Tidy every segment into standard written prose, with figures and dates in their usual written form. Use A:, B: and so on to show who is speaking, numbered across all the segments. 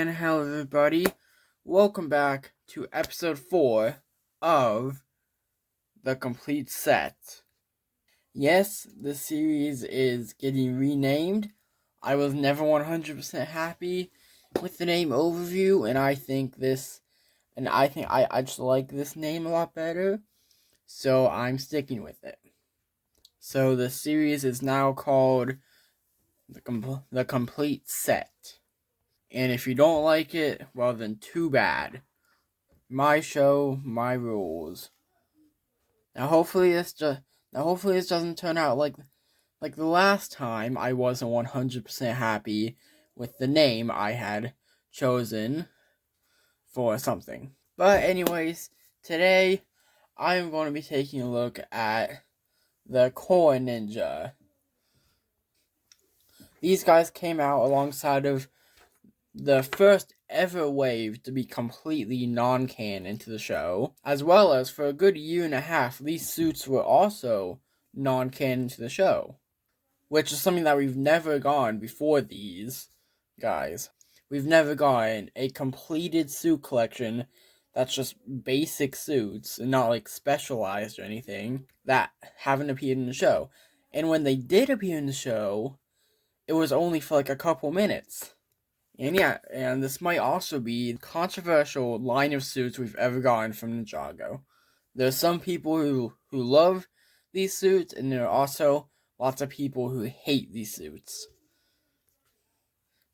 A: And hello everybody, welcome back to episode 4 of The Complete Set. Yes, the series is getting renamed. I was never 100% happy with the name Overview, and I think I just like this name a lot better, so I'm sticking with it. So the series is now called The Complete Set. And if you don't like it, well then too bad. My show, my rules. Now hopefully this doesn't turn out like the last time I wasn't 100% happy with the name I had chosen for something. But anyways, today I'm going to be taking a look at the Core Ninja. These guys came out alongside of the first ever wave to be completely non-canon to the show, as well as for a good year and a half, these suits were also non-canon to the show, which is something that we've never gotten before these guys. We've never gotten a completed suit collection that's just basic suits and not like specialized or anything that haven't appeared in the show. And when they did appear in the show, it was only for like a couple minutes. And yeah, and this might also be the controversial line of suits we've ever gotten from Ninjago. There's some people who love these suits, and there are also lots of people who hate these suits.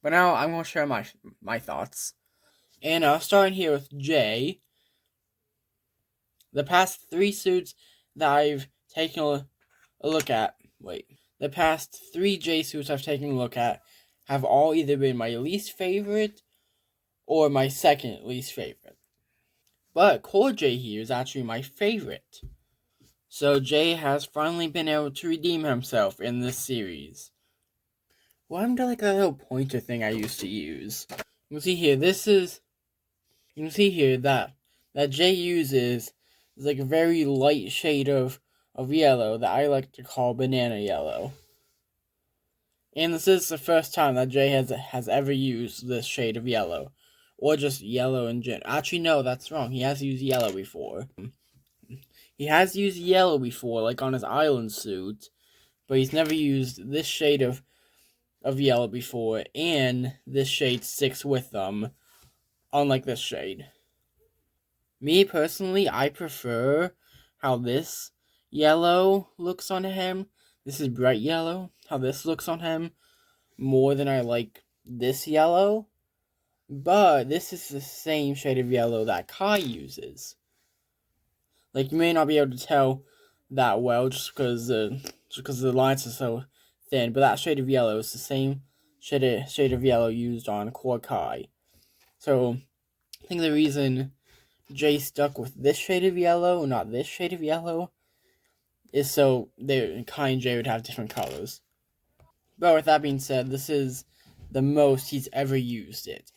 A: But now I'm going to share my thoughts. And starting here with Jay. The past 3 suits that I've taken a look at, the past 3 Jay suits I've taken a look at have all either been my least favorite or my second least favorite. But Core Jay here is actually my favorite. So Jay has finally been able to redeem himself in this series. Well, I'm like that little pointer thing I used to use. You can see here, that Jay uses is like a very light shade of yellow that I like to call banana yellow. And this is the first time that Jay has ever used this shade of yellow. Or just yellow in general. Actually, no, that's wrong. He has used yellow before. He has used yellow before, like on his island suit. But he's never used this shade of yellow before. And this shade sticks with them. Unlike this shade. Me, personally, I prefer how this yellow looks on him. This is bright yellow. How this looks on him. More than I like this yellow. But this is the same shade of yellow that Kai uses. Like, you may not be able to tell that well just because the lines are so thin, but that shade of yellow is the same shade of yellow used on Core Kai. So, I think the reason Jay stuck with this shade of yellow, not this shade of yellow, is so Kai and Jay would have different colors. But with that being said, this is the most he's ever used it.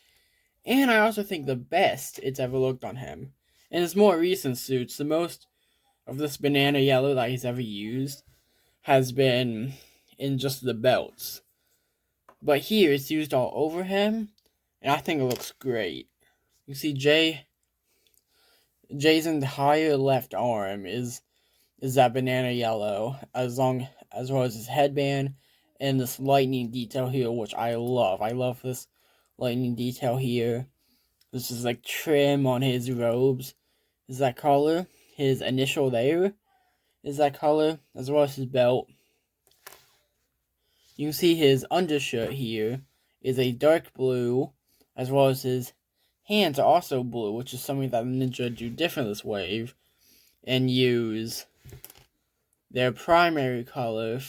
A: And I also think the best it's ever looked on him. In his more recent suits, the most of this banana yellow that he's ever used has been in just the belts. But here, it's used all over him, and I think it looks great. You see Jay's entire left arm is that banana yellow, as well as his headband, and this lightning detail here, which I love. I love this lightning detail here. This is like trim on his robes. Is that color? His initial there is that color, as well as his belt. You can see his undershirt here is a dark blue, as well as his hands are also blue, which is something that the Ninja do different this wave, and use their primary color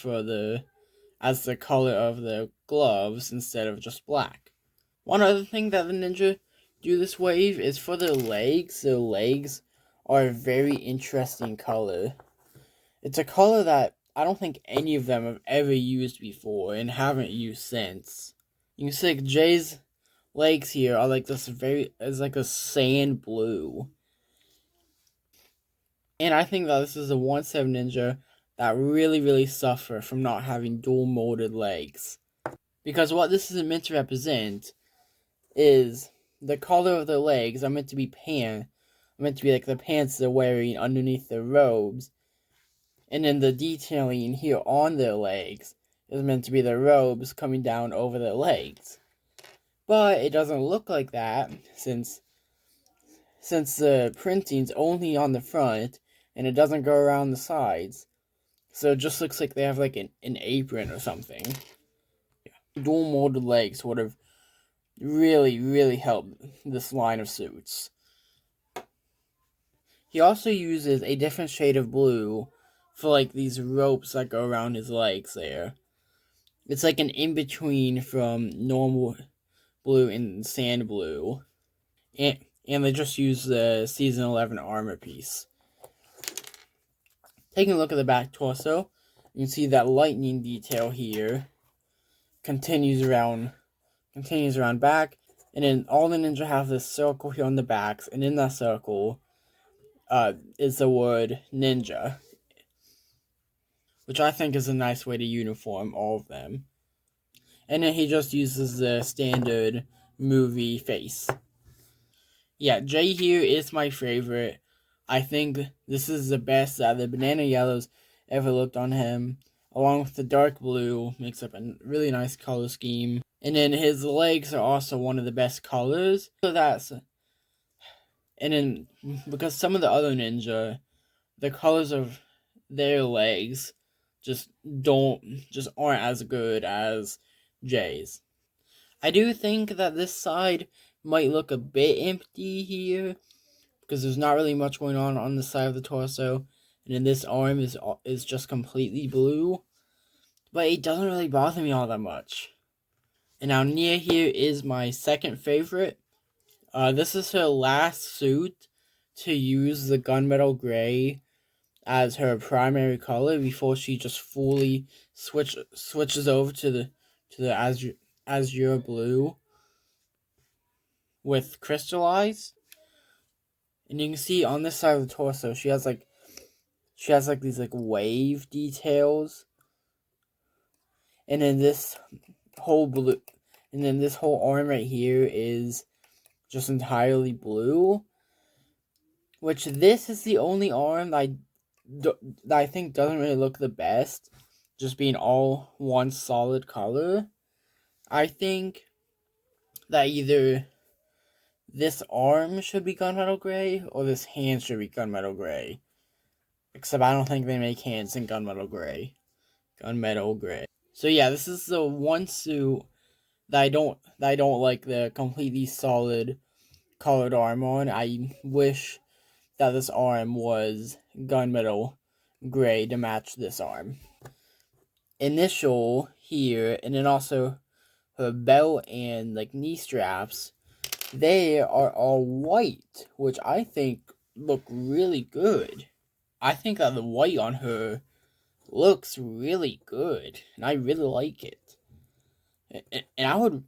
A: as the color of the gloves instead of just black. One other thing that the Ninja do this wave is for their legs. Their legs are a very interesting color. It's a color that I don't think any of them have ever used before and haven't used since. You can see like Jay's legs here are like this it's like a sand blue. And I think that this is a 1/7 Ninja that really suffer from not having dual molded legs. Because what this is meant to represent is the color of the legs are meant to be like the pants they're wearing underneath their robes. And then the detailing here on their legs is meant to be the robes coming down over their legs. But it doesn't look like that since the printing's only on the front and it doesn't go around the sides. So it just looks like they have like an apron or something. Dual molded legs would have really, really helped this line of suits. He also uses a different shade of blue for like these ropes that go around his legs there. It's like an in-between from normal blue and sand blue. And they just use the Season 11 armor piece. Taking a look at the back torso, you can see that lightning detail here continues around back, and then all the ninja have this circle here on the backs, and in that circle is the word ninja, which I think is a nice way to uniform all of them. And then he just uses the standard movie face. Yeah, Jay here is my favorite. I think this is the best that the banana yellows ever looked on him. Along with the dark blue, makes up a really nice color scheme. And then his legs are also one of the best colors. And then, because some of the other ninja, the colors of their legs just aren't as good as Jay's. I do think that this side might look a bit empty here, because there's not really much going on the side of the torso, and then this arm is just completely blue, but it doesn't really bother me all that much. And now Nia here is my second favorite. This is her last suit to use the gunmetal gray as her primary color before she just fully switches over to the azure blue with crystallized. And you can see on this side of the torso, she has these like wave details. And then this whole arm right here is just entirely blue. Which this is the only arm that I think doesn't really look the best, just being all one solid color. I think that either this arm should be gunmetal gray or this hand should be gunmetal gray. Except I don't think they make hands in gunmetal gray. So yeah, this is the one suit that I don't like the completely solid colored arm on. I wish that this arm was gunmetal gray to match this arm. Initial here, and then also her belt and like knee straps, they are all white, which I think look really good. I think that the white on her looks really good, and I really like it. And I would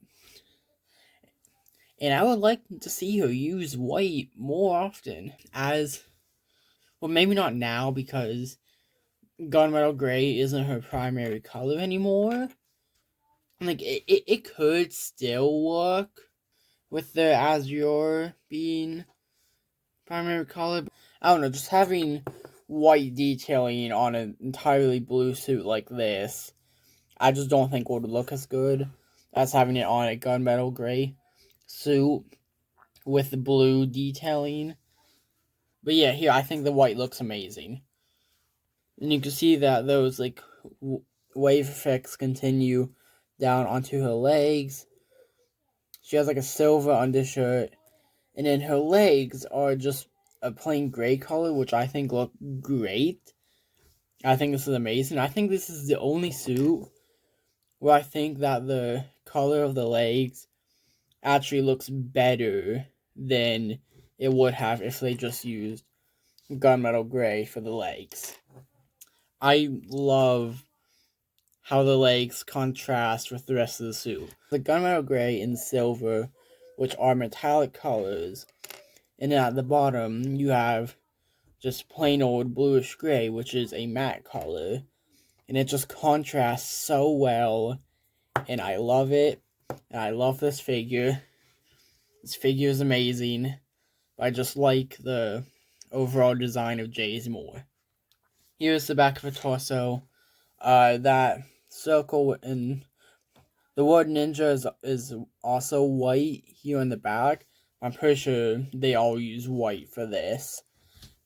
A: like to see her use white more often well, maybe not now because gunmetal gray isn't her primary color anymore. Like, it could still work with the azure being primary color. I don't know, just having white detailing on an entirely blue suit like this, I just don't think would look as good as having it on a gunmetal gray suit with the blue detailing. But yeah, here, I think the white looks amazing. And you can see that those, like, wave effects continue down onto her legs. She has, like, a silver undershirt. And then her legs are just a plain gray color, which I think look great. I think this is amazing. I think this is the only suit where I think that the color of the legs actually looks better than it would have if they just used gunmetal gray for the legs. I love how the legs contrast with the rest of the suit. The gunmetal gray and silver, which are metallic colors, and then at the bottom you have just plain old bluish gray, which is a matte color, and it just contrasts so well, and I love it, and I love this figure. This figure is amazing. I just like the overall design of Jay's more. Here's the back of the torso. That circle and the word ninja is also white here on the back. I'm pretty sure they all use white for this,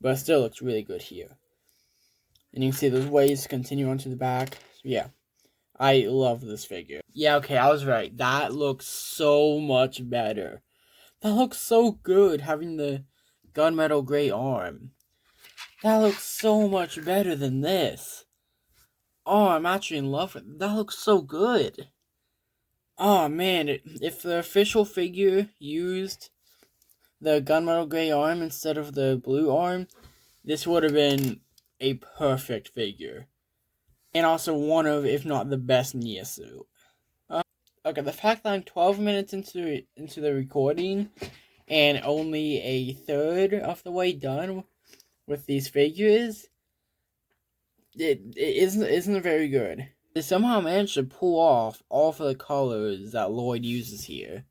A: but it still looks really good here. And you can see those waves continue onto the back. Yeah, I love this figure. Yeah, okay, I was right. That looks so much better. That looks so good, having the gunmetal gray arm. That looks so much better than this. Oh, I'm actually in love with it. That looks so good. Oh, man, if the official figure used the gunmetal gray arm instead of the blue arm, this would have been a perfect figure. And also one of, if not the best Nya suit. Okay, the fact that I'm 12 minutes into the recording and only a third of the way done with these figures, it isn't very good. They somehow managed to pull off all of the colors that Lloyd uses here.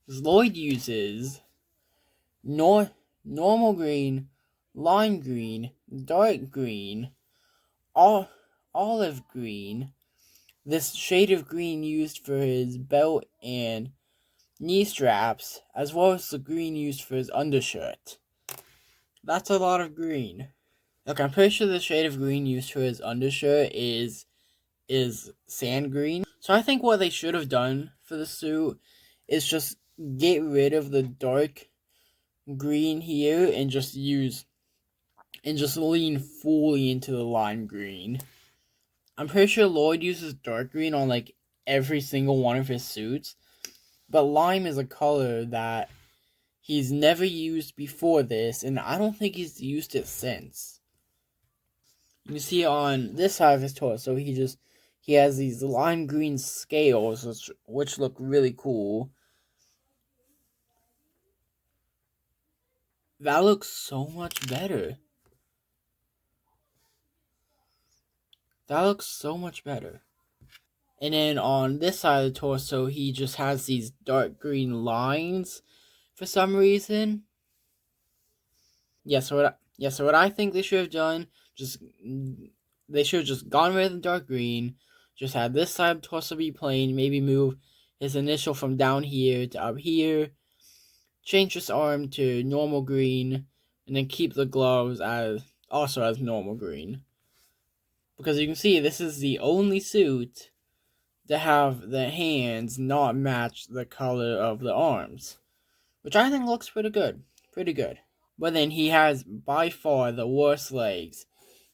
A: Because Lloyd uses normal green, lime green, dark green, olive green, this shade of green used for his belt and knee straps, as well as the green used for his undershirt. That's a lot of green. Okay, I'm pretty sure the shade of green used for his undershirt is sand green. So I think what they should have done for the suit is just get rid of the dark green here and just lean fully into the lime green. I'm pretty sure Lloyd uses dark green on like every single one of his suits, but lime is a color that he's never used before this, and I don't think he's used it since. You can see on this side of his torso, he has these lime green scales, which look really cool. That looks so much better. That looks so much better. And then on this side of the torso, he just has these dark green lines for some reason. So what I think they should have done, they should have just gone rid of the dark green, just had this side of the torso be plain, maybe move his initial from down here to up here, change this arm to normal green, and then keep the gloves as normal green. Because you can see this is the only suit to have the hands not match the color of the arms, which I think looks pretty good. But then he has by far the worst legs.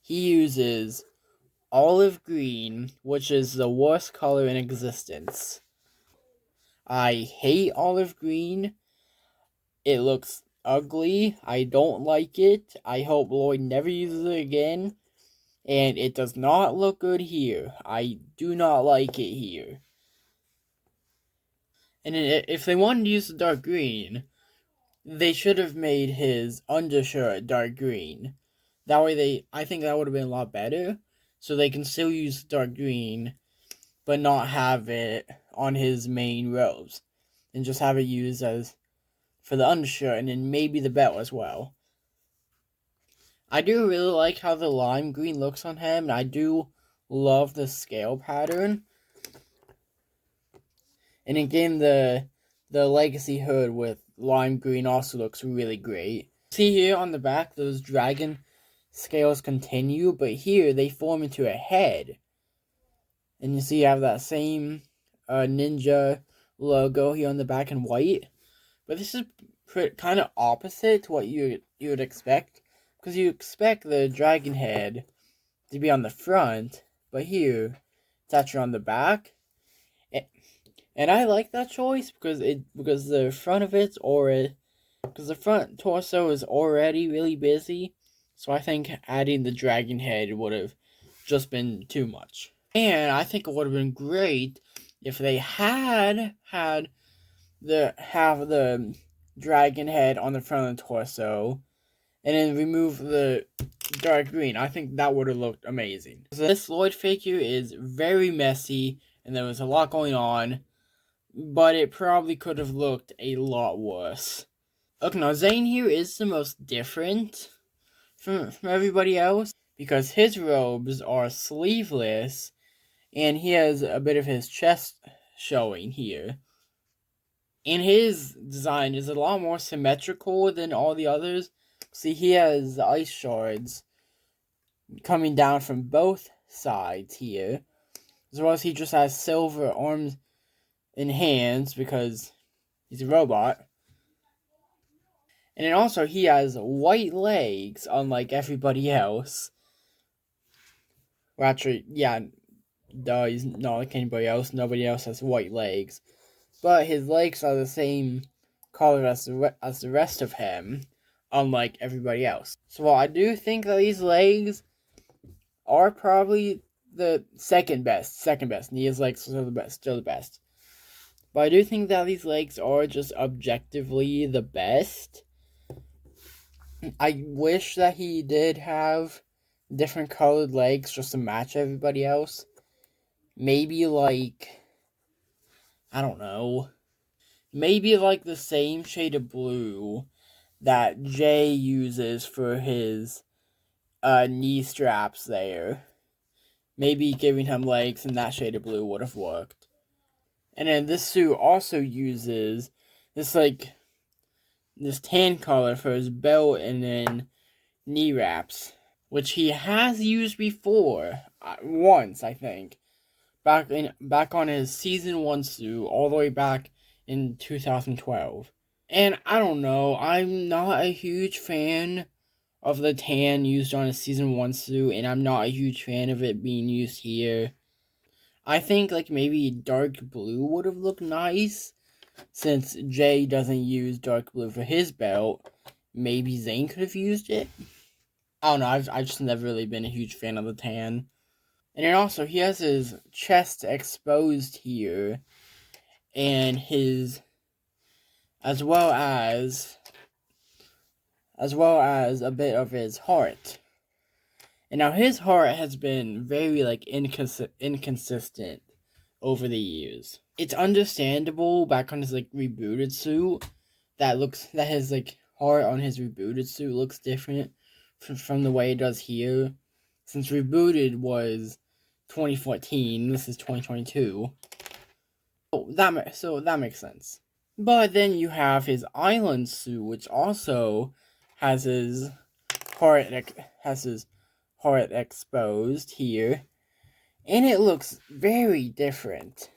A: He uses olive green, which is the worst color in existence. I hate olive green. It looks ugly. I don't like it. I hope Lloyd never uses it again. And it does not look good here. I do not like it here. And if they wanted to use the dark green, they should have made his undershirt dark green. That way I think that would have been a lot better. So they can still use dark green, but not have it on his main robes. And just have it used as for the undershirt and then maybe the belt as well. I do really like how the lime green looks on him, and I do love the scale pattern. And again, the legacy hood with lime green also looks really great. See here on the back, those dragon scales continue, but here they form into a head. And you see you have that same ninja logo here on the back in white. But this is kind of opposite to what you would expect. Because you expect the dragon head to be on the front, but here it's actually on the back. And I like that choice because the front of it's already, because the front torso is already really busy. So I think adding the dragon head would have just been too much. And I think it would have been great if they had the dragon head on the front of the torso and then remove the dark green. I think that would have looked amazing. This Lloyd figure is very messy and there was a lot going on. but it probably could have looked a lot worse. Okay, now Zane here is the most different from everybody else because his robes are sleeveless and he has a bit of his chest showing here. And his design is a lot more symmetrical than all the others. See, he has ice shards coming down from both sides here, as well as he just has silver arms and hands because he's a robot. And then also he has white legs, unlike everybody else. Well, actually, yeah, he's not like anybody else. Nobody else has white legs. But his legs are the same color as the rest of him, unlike everybody else. So while I do think that these legs are probably the second best, and his legs are still the best. But I do think that these legs are just objectively the best. I wish that he did have different colored legs just to match everybody else. Maybe like, I don't know, maybe like the same shade of blue that Jay uses for his knee straps there. Maybe giving him legs in that shade of blue would have worked. And then this suit also uses this tan color for his belt and then knee wraps, which he has used before, once I think, back on his season 1 suit all the way back in 2012. And I don't know, I'm not a huge fan of the tan used on his season 1 suit, and I'm not a huge fan of it being used here. I think like maybe dark blue would have looked nice, since Jay doesn't use dark blue for his belt. Maybe Zane could have used it. I don't know, I've just never really been a huge fan of the tan. And then also, he has his chest exposed here, and as well as a bit of his heart. And now his heart has been very inconsistent over the years. It's understandable back on his rebooted suit that his heart on his rebooted suit looks different from the way it does here, since rebooted was 2014. This is 2022. So that makes sense. But then you have his island suit, which also has his heart exposed here, and it looks very different.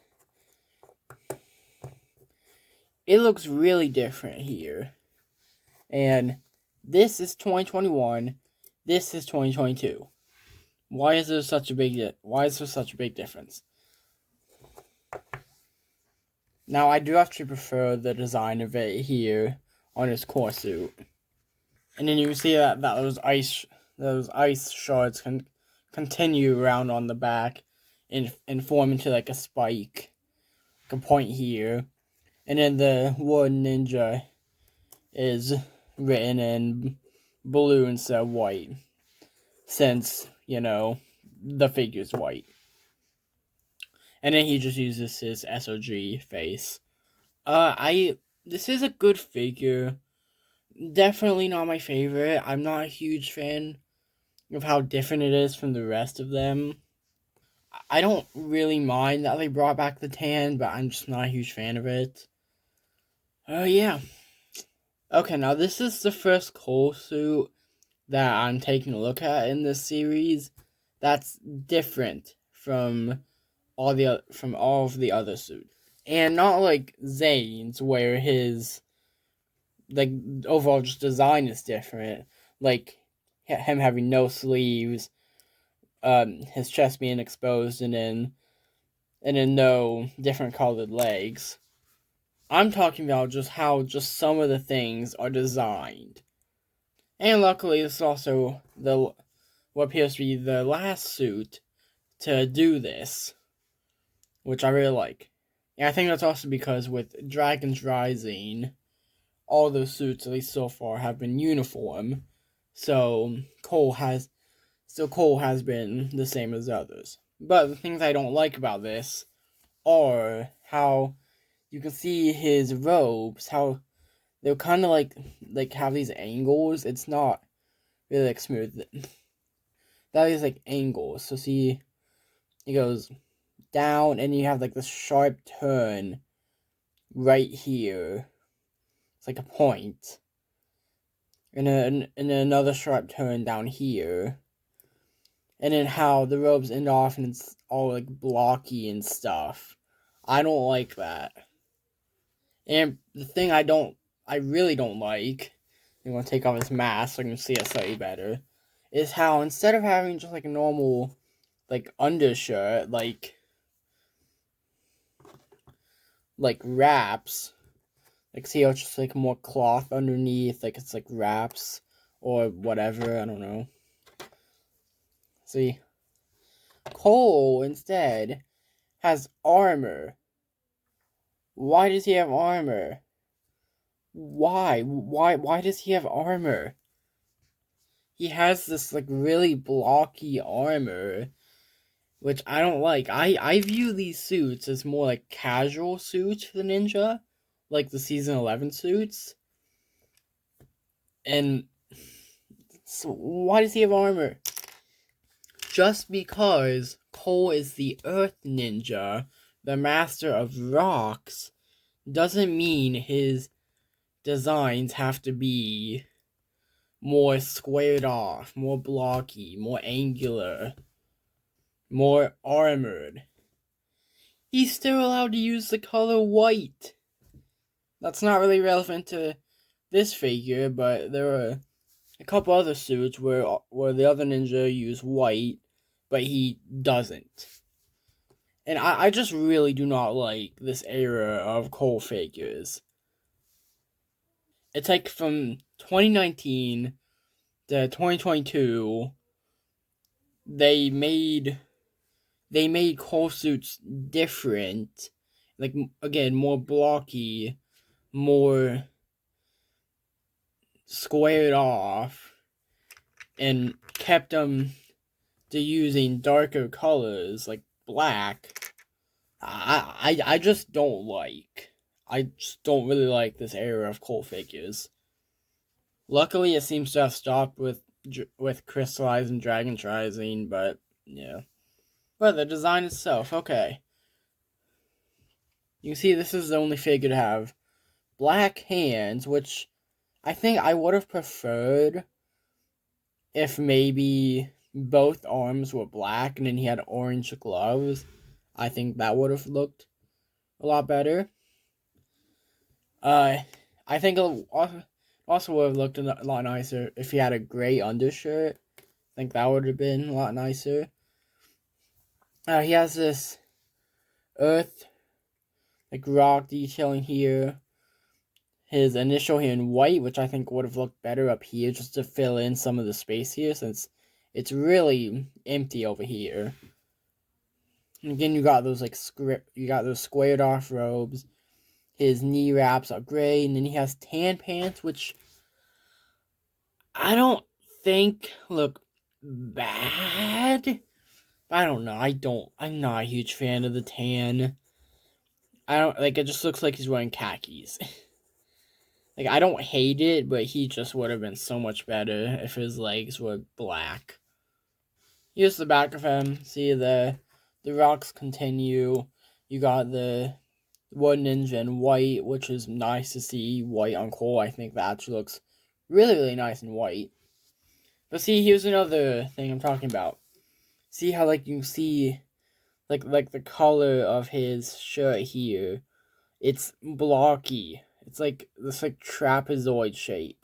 A: It looks really different here. And this is 2021, this is 2022. Why is there such a big difference? Now, I do actually prefer the design of it here on his core suit. And then you can see that those ice shards can continue around on the back and form into a spike, a point here. And then the word ninja is written in blue instead of white, since, the figure's white. And then he just uses his SOG face. This is a good figure. Definitely not my favorite. I'm not a huge fan of how different it is from the rest of them. I don't really mind that they brought back the tan, but I'm just not a huge fan of it. Yeah. Okay, now this is the first Cole suit that I'm taking a look at in this series that's different from all of the other suits. And not like Zane's, where his overall just design is different. Like him having no sleeves, his chest being exposed, and then no different colored legs. I'm talking about just how just some of the things are designed. And luckily, this is also what appears to be the last suit to do this, which I really like. And I think that's also because with Dragons Rising, all those suits, at least so far, have been uniform. So Cole has been the same as others. But the things I don't like about this are how you can see his robes, how they're kind of like have these angles. It's not really like smooth. That is like angles. So see, it goes down, and you have like this sharp turn right here. It's like a point, and then another sharp turn down here, and then how the robes end off and it's all like blocky and stuff. I don't like that. And the thing I really don't like, I'm gonna take off his mask so I can see it slightly better, is how instead of having just like a normal, like undershirt, like wraps, like see how it's just like more cloth underneath, like it's like wraps or whatever, I don't know. See, Cole instead has armor. Why does he have armor? Why does he have armor? He has this like really blocky armor, which I don't like. I view these suits as more like casual suits for the ninja, like the season 11 suits. And so why does he have armor? Just because Cole is the Earth Ninja, the master of rocks, doesn't mean his designs have to be more squared off, more blocky, more angular, more armored. He's still allowed to use the color white. That's not really relevant to this figure, but there are a couple other suits where the other ninja use white, but he doesn't. And I just really do not like this era of Cole figures. It's like from 2019 to 2022, they made Cole suits different. Like, again, more blocky, more squared off, and kept them to using darker colors like black. I just don't like. I just don't really like this era of Cole figures. Luckily, it seems to have stopped with crystallizing and dragon trizing, but yeah. But the design itself, okay. You can see this is the only figure to have black hands, which I think I would have preferred if maybe both arms were black and then he had orange gloves. I think that would have looked a lot better. I think it also would have looked a lot nicer if he had a gray undershirt. I think that would have been a lot nicer. He has this earth, like rock detailing here. His initial here in white, which I think would have looked better up here just to fill in some of the space here since it's really empty over here. And again, you got those squared off robes. His knee wraps are gray, and then he has tan pants, which I don't think look bad. I don't know. I'm not a huge fan of the tan. I don't like. It just looks like he's wearing khakis. Like, I don't hate it, but he just would have been so much better if his legs were black. Here's the back of him. See, the rocks continue. You got the Wood Ninja in white, which is nice to see white on Cole. I think that actually looks really, really nice in white. But see, here's another thing I'm talking about. See how, like, you can see, like the color of his shirt here. It's blocky. It's like this like trapezoid shape.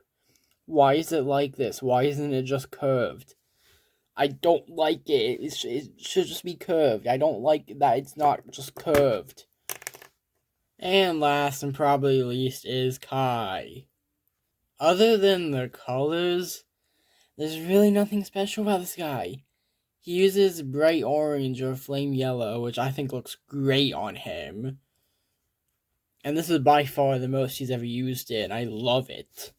A: Why is it like this? Why isn't it just curved? I don't like it. It should just be curved. I don't like that it's not just curved. And last and probably least is Kai. Other than the colors, there's really nothing special about this guy. He uses bright orange or flame yellow, which I think looks great on him. And this is by far the most he's ever used it, and I love it.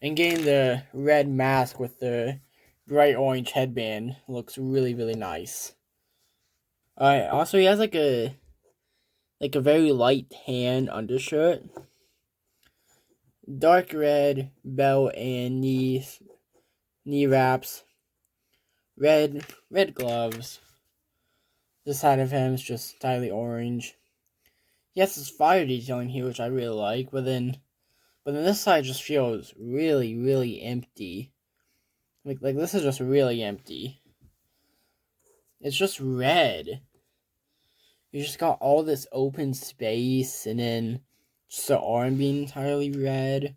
A: And getting the red mask with the bright orange headband looks really, really nice. Also, he has like a like a very light tan undershirt, dark red belt and knee wraps, red gloves. This side of him is just entirely orange. He has this fire detailing here, which I really like, but then this side just feels really, really empty. Like this is just really empty. It's just red. You just got all this open space, and then just the arm being entirely red.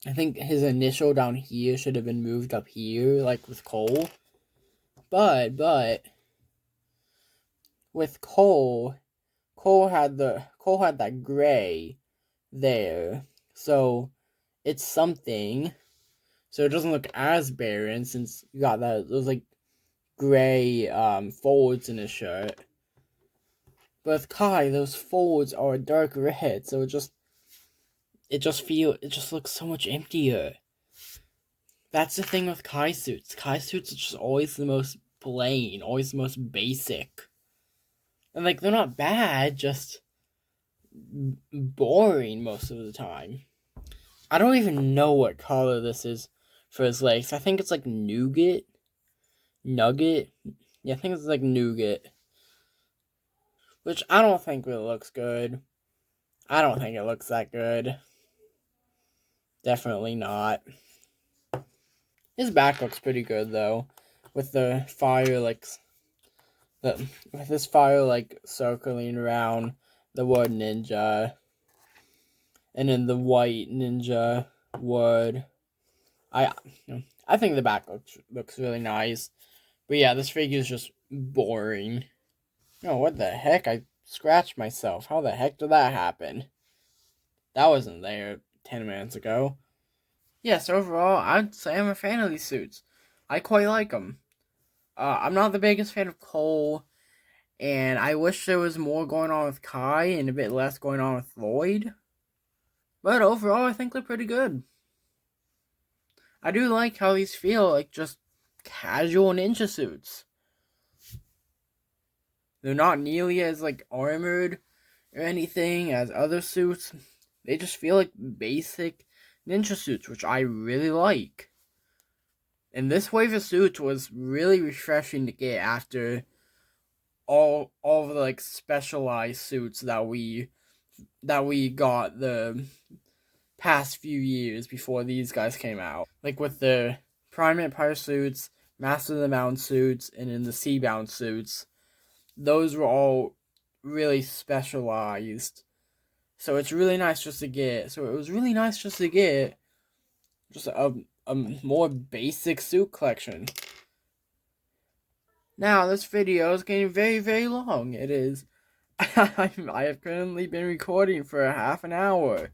A: I think his initial down here should have been moved up here, like with Cole. But with Cole had that gray there, so it's something. So it doesn't look as barren since you got those like gray folds in his shirt. But with Kai, those folds are dark red, so it just looks so much emptier. That's the thing with Kai suits. Kai suits are just always the most plain, always the most basic. And like they're not bad, just boring most of the time. I don't even know what color this is for his legs. I think it's like nugget. Yeah, I think it's like nougat. Which I don't think really looks good. I don't think it looks that good. Definitely not. His back looks pretty good though, with the fire with this fire like circling around the wood ninja, and then the white ninja wood. I think the back looks really nice, but yeah, this figure is just boring. No, what the heck? I scratched myself. How the heck did that happen? That wasn't there 10 minutes ago. Yes, overall, I'd say I'm a fan of these suits. I quite like them. I'm not the biggest fan of Cole, and I wish there was more going on with Kai and a bit less going on with Lloyd. But overall, I think they're pretty good. I do like how these feel like just casual ninja suits. They're not nearly as like armored or anything as other suits. They just feel like basic ninja suits, which I really like. And this wave of suits was really refreshing to get after all of the like specialized suits that we got the past few years before these guys came out. Like with the Prime Empire suits, Master of the Mountain suits, and then the Seabound suits. Those were all really specialized. So it's really nice just to get. So it was really nice just to get just a more basic suit collection. Now this video is getting very, very long. It is. I have currently been recording for a half an hour.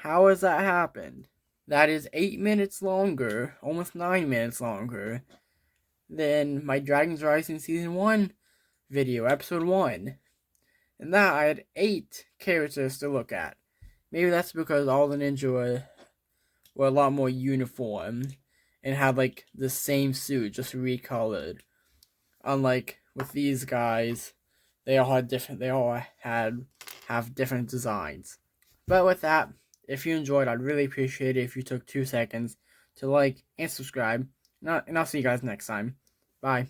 A: How has that happened? That is 8 minutes longer, almost 9 minutes longer, than my Dragons Rising Season 1 video, Episode 1. And that I had 8 characters to look at. Maybe that's because all the ninja were a lot more uniform and had like the same suit, just recolored. Unlike with these guys, they all have different designs. But with that, if you enjoyed, I'd really appreciate it if you took 2 seconds to like and subscribe. And I'll see you guys next time. Bye.